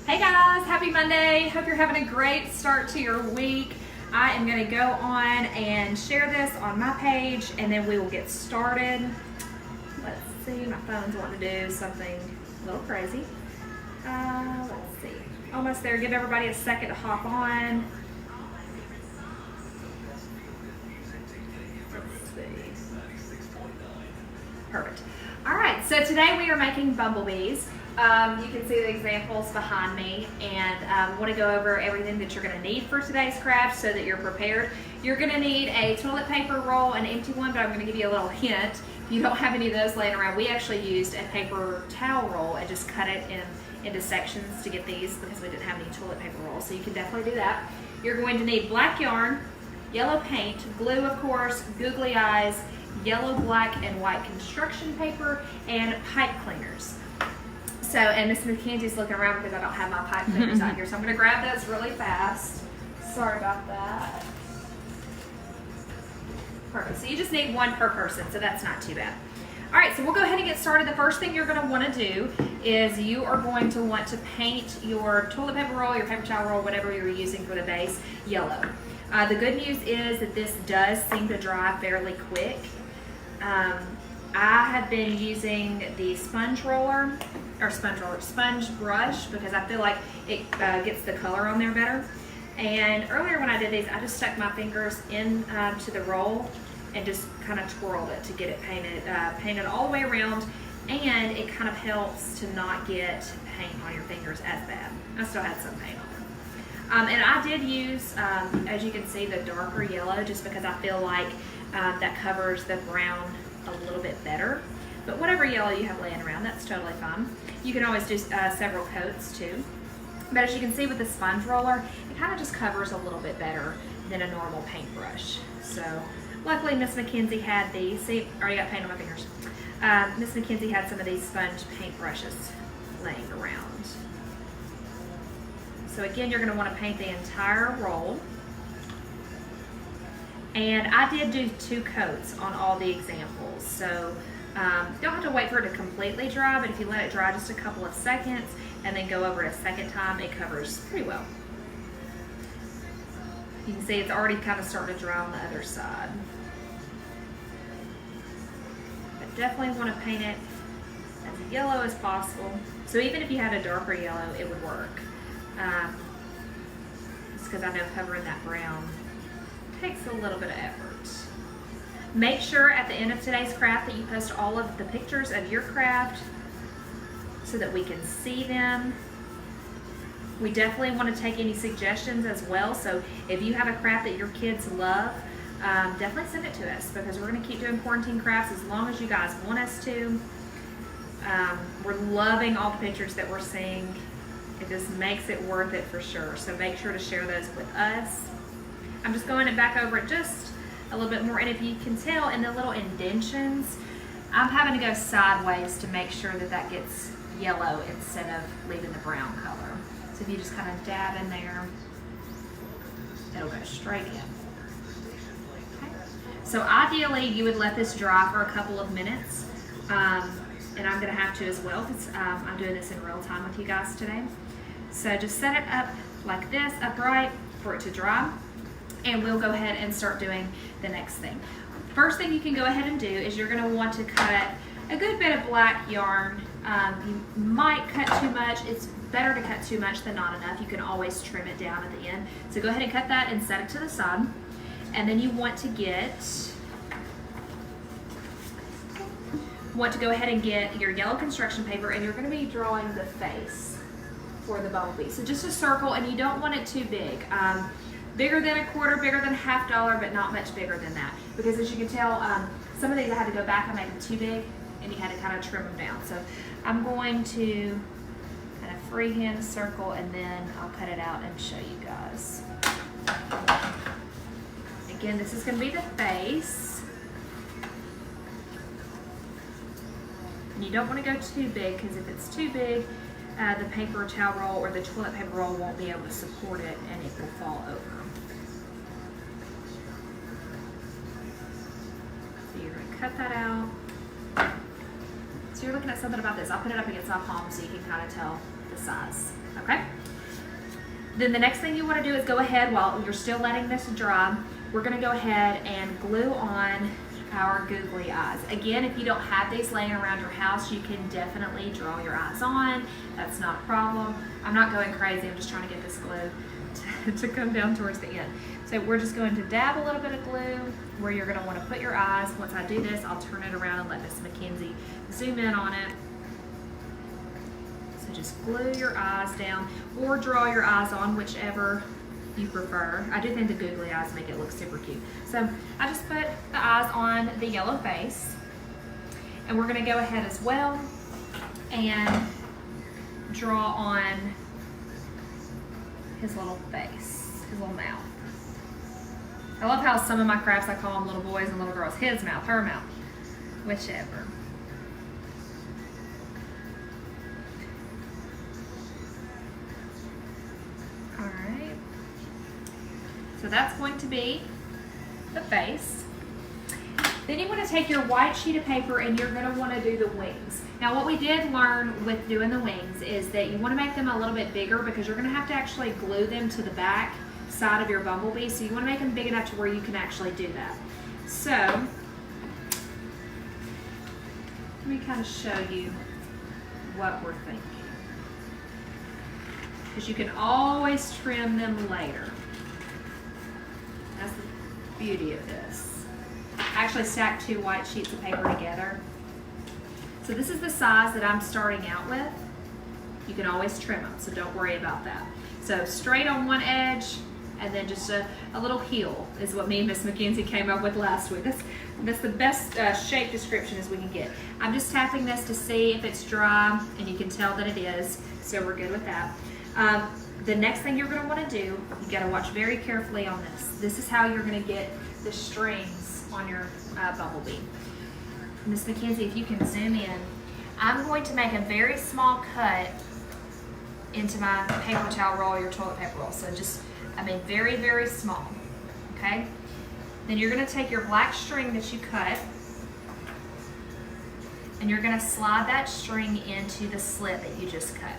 Hey guys, happy Monday. Hope you're having a great start to your week. I am going to go on and share this on my page and then we will get started. Let's see, my phone's wanting to do something a little crazy. Let's see, almost there. Give everybody a second to hop on. Let's see. Perfect. All right, so today we are making bumblebees. You can see the examples behind me, and I want to go over everything that you're going to need for today's craft so that you're prepared. You're going to need a toilet paper roll, an empty one, but I'm going to give you a little hint. If you don't have any of those laying around, we actually used a paper towel roll and just cut it into sections to get these because we didn't have any toilet paper rolls, so you can definitely do that. You're going to need black yarn, yellow paint, glue of course, googly eyes, yellow, black, and white construction paper, and pipe cleaners. So, and Miss Mackenzie's looking around because I don't have my pipe cleaners out here, so I'm going to grab those really fast. Sorry about that. Perfect. So you just need one per person, so that's not too bad. All right, so we'll go ahead and get started. The first thing you're going to want to do is you are going to want to paint your toilet paper roll, your paper towel roll, whatever you're using for the base, yellow. The good news is that this does seem to dry fairly quick. I have been using the sponge brush because I feel like it gets the color on there better. And earlier when I did these, I just stuck my fingers in to the roll and just kind of twirled it to get it painted all the way around, and it kind of helps to not get paint on your fingers as bad. I still had some paint on them. And I did use, as you can see, the darker yellow just because I feel like that covers the brown a little bit better. But whatever yellow you have laying around, that's totally fine. You can always do several coats too. But as you can see with the sponge roller, it kind of just covers a little bit better than a normal paintbrush. So luckily Miss Mackenzie had these. See, I already got paint on my fingers. Miss Mackenzie had some of these sponge paintbrushes laying around. So again, you're going to want to paint the entire roll. And I did do 2 coats on all the examples, so you don't have to wait for it to completely dry, but if you let it dry just a couple of seconds and then go over it a second time, it covers pretty well. You can see it's already kind of starting to dry on the other side. But definitely want to paint it as yellow as possible. So even if you had a darker yellow, it would work. Just because I know covering that brown takes a little bit of effort. Make sure at the end of today's craft that you post all of the pictures of your craft so that we can see them. We definitely want to take any suggestions as well, so if you have a craft that your kids love, definitely send it to us because we're going to keep doing quarantine crafts as long as you guys want us to. We're loving all the pictures that we're seeing. It just makes it worth it for sure, so make sure to share those with us. I'm just going back over it just a little bit more, and if you can tell in the little indentions, I'm having to go sideways to make sure that that gets yellow instead of leaving the brown color. So if you just kind of dab in there, it'll go straight in. Okay. So ideally, you would let this dry for a couple of minutes, and I'm going to have to as well because I'm doing this in real time with you guys today. So just set it up like this, upright, for it to dry. And we'll go ahead and start doing the next thing. First thing you can go ahead and do is you're going to want to cut a good bit of black yarn. You might cut too much. It's better to cut too much than not enough. You can always trim it down at the end. So go ahead and cut that and set it to the side. And then you want to go ahead and get your yellow construction paper, and you're going to be drawing the face for the bumblebee. So just a circle, and you don't want it too big. Bigger than a quarter, bigger than $1/2, but not much bigger than that. Because as you can tell, some of these I had to go back and make them too big, and you had to kind of trim them down. So I'm going to kind of freehand circle, and then I'll cut it out and show you guys. Again, this is going to be the face. And you don't want to go too big, because if it's too big, the paper towel roll or the toilet paper roll won't be able to support it, and it will fall over. So you're going to cut that out. So you're looking at something about this. I'll put it up against my palm so you can kind of tell the the size, okay? Then the next thing you want to do is go ahead, while you're still letting this dry, we're going to go ahead and glue on our googly eyes. Again, if you don't have these laying around your house, you can definitely draw your eyes on. That's not a problem. I'm not going crazy. I'm just trying to get this glue to come down towards the end. So we're just going to dab a little bit of glue where you're going to want to put your eyes. Once I do this, I'll turn it around and let Miss Mackenzie zoom in on it. So just glue your eyes down or draw your eyes on, whichever you prefer. I do think the googly eyes make it look super cute. So I just put the eyes on the yellow face, and we're going to go ahead as well and draw on his little face, his little mouth. I love how some of my crafts I call them little boys and little girls. His mouth, her mouth, whichever. So that's going to be the face. Then you want to take your white sheet of paper and you're going to want to do the wings. Now what we did learn with doing the wings is that you want to make them a little bit bigger because you're going to have to actually glue them to the back side of your bumblebee. So you want to make them big enough to where you can actually do that. So let me kind of show you what we're thinking. Because you can always trim them later. That's the beauty of this. I actually stacked 2 white sheets of paper together. So this is the size that I'm starting out with. You can always trim them, so don't worry about that. So straight on one edge, and then just a little heel is what me and Miss Mackenzie came up with last week. That's the best shape description as we can get. I'm just tapping this to see if it's dry, and you can tell that it is, so we're good with that. The next thing you're going to want to do, you got to watch very carefully on this. This is how you're going to get the strings on your bumblebee. Miss Mackenzie, if you can zoom in, I'm going to make a very small cut into my paper towel roll or your toilet paper roll. So just, I mean, very, very small, okay? Then you're going to take your black string that you cut, and you're going to slide that string into the slit that you just cut.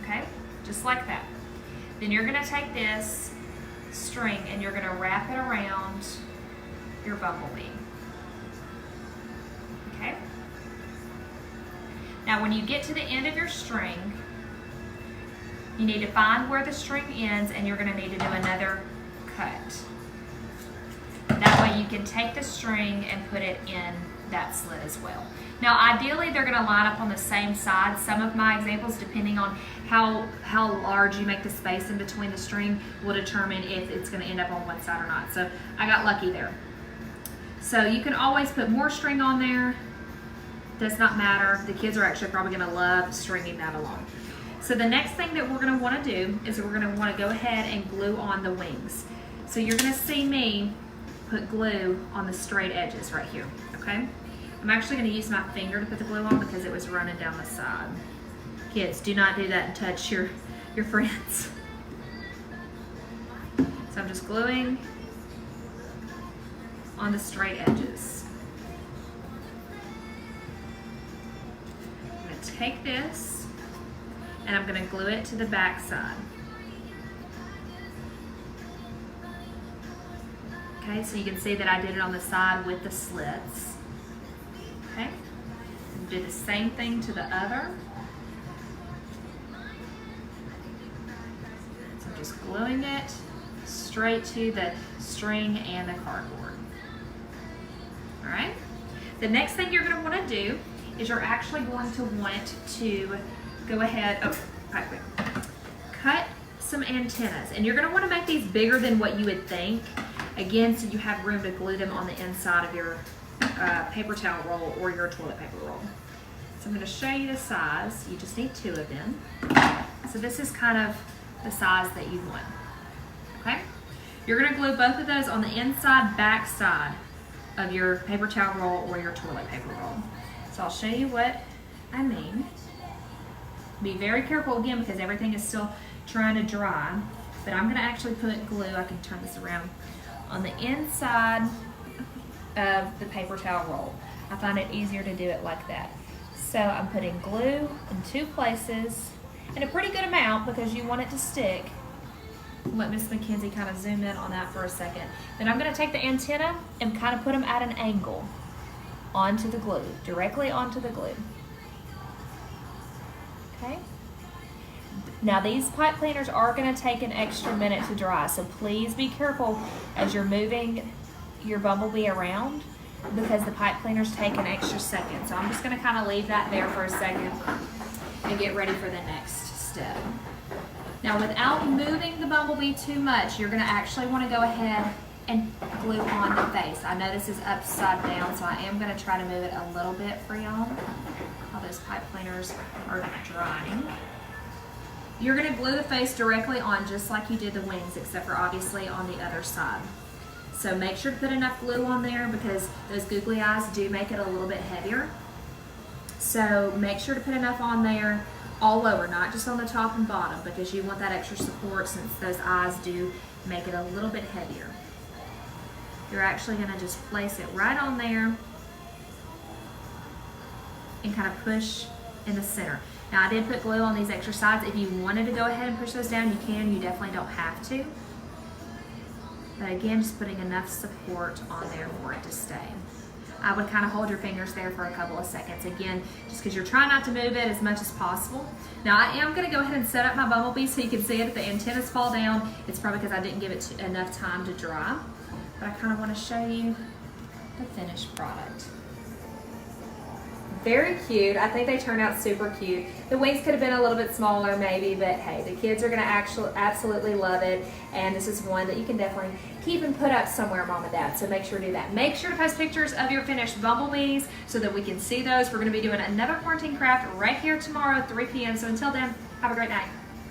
Okay, just like that. Then you're going to take this string and you're going to wrap it around your bumblebee. Okay. Now when you get to the end of your string, you need to find where the string ends and you're going to need to do another cut. That way you can take the string and put it in that slit as well. Now ideally they're going to line up on the same side. Some of my examples, depending on how large you make the space in between the string, will determine if it's going to end up on one side or not. So I got lucky there. So you can always put more string on there. Does not matter. The kids are actually probably going to love stringing that along. So the next thing that we're going to want to do is we're going to want to go ahead and glue on the wings. So you're going to see me put glue on the straight edges right here, okay? I'm actually going to use my finger to put the glue on because it was running down the side. Kids, do not do that and touch your friends. So I'm just gluing on the straight edges. I'm going to take this and I'm going to glue it to the back side. Okay, so you can see that I did it on the side with the slits. Okay, and do the same thing to the other. So I'm just gluing it straight to the string and the cardboard. All right, the next thing you're going to want to do is you're actually going to want to go ahead, cut some antennas, and you're going to want to make these bigger than what you would think. Again, so you have room to glue them on the inside of your paper towel roll or your toilet paper roll. So I'm going to show you the size. You just need 2 of them. So this is kind of the size that you want. Okay? You're going to glue both of those on the inside back side of your paper towel roll or your toilet paper roll. So I'll show you what I mean. Be very careful again because everything is still trying to dry, but I'm going to actually put glue, I can turn this around, on the inside of the paper towel roll. I find it easier to do it like that. So I'm putting glue in 2 places, and a pretty good amount because you want it to stick. Let Miss Mackenzie kind of zoom in on that for a second. Then I'm going to take the antenna and kind of put them at an angle onto the glue, directly onto the glue. Okay. Now these pipe cleaners are going to take an extra minute to dry, so please be careful as you're moving your bumblebee around because the pipe cleaners take an extra second. So I'm just going to kind of leave that there for a second and get ready for the next step. Now without moving the bumblebee too much, you're going to actually want to go ahead and glue on the face. I know this is upside down, so I am going to try to move it a little bit for y'all while those pipe cleaners are drying. You're going to glue the face directly on just like you did the wings, except for obviously on the other side. So make sure to put enough glue on there because those googly eyes do make it a little bit heavier. So make sure to put enough on there all over, not just on the top and bottom, because you want that extra support since those eyes do make it a little bit heavier. You're actually going to just place it right on there and kind of push in the center. Now I did put glue on these extra sides. If you wanted to go ahead and push those down, you can. You definitely don't have to. But again, just putting enough support on there for it to stay. I would kind of hold your fingers there for a couple of seconds. Again, just because you're trying not to move it as much as possible. Now I am going to go ahead and set up my bumblebee so you can see it. If the antennas fall down, it's probably because I didn't give it enough time to dry. But I kind of want to show you the finished product. Very cute. I think they turned out super cute. The wings could have been a little bit smaller maybe, but hey, the kids are going to actually absolutely love it. And this is one that you can definitely keep and put up somewhere, Mom and Dad. So make sure to do that. Make sure to post pictures of your finished bumblebees so that we can see those. We're going to be doing another quarantine craft right here tomorrow at 3 p.m. So until then, have a great night.